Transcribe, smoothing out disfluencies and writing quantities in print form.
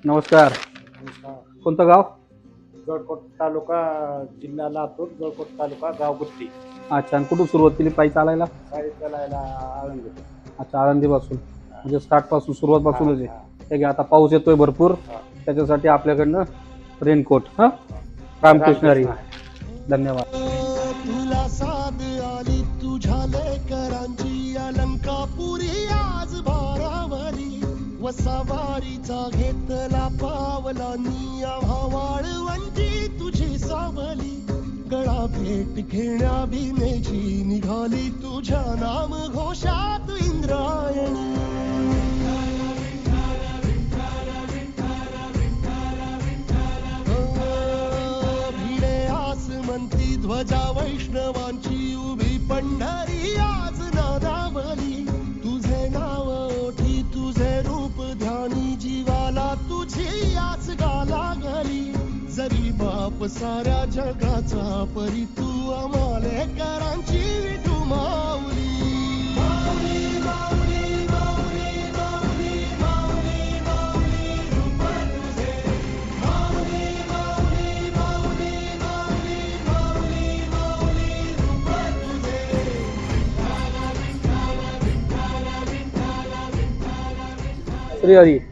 नमस्कार. नमस्कार. कोणतं गाव? जळकोट तालुका, जिल्हा लातूर, जळकोट तालुका, गाव गुत्ती. अच्छा. आणि कुठून सुरुवात केली पायी चालायला? पायी चालायला आळंदी. अच्छा, आळंदीपासून. म्हणजे स्टार्टपासून, सुरुवातपासूनच आहे. हा. हे घ्या, आता पाऊस येतोय भरपूर, हा. त्याच्यासाठी आपल्याकडनं रेनकोट. हां, रामकृष्ण हरी. धन्यवाद. तुला साध आली तुझ्या लेकरांची अलंकापुरी आज भारावली वसावारीचा घेतला पावलांनी आम्हा वाळवंटी तुझी सावली गळा भेट घेण्या भीमेची निघाली तुझ्या नाम घोषात इंद्रायणी म्हणती ध्वजा वैष्णवांची उभी पंढरी आज नादावली तुझे नाव ओठी तुझे रूप ध्यानी जीवाला तुझी आज गाला गली जरी बाप साऱ्या जगाचा परी तू आम्हाले करांची विठू माऊली श्री हरी.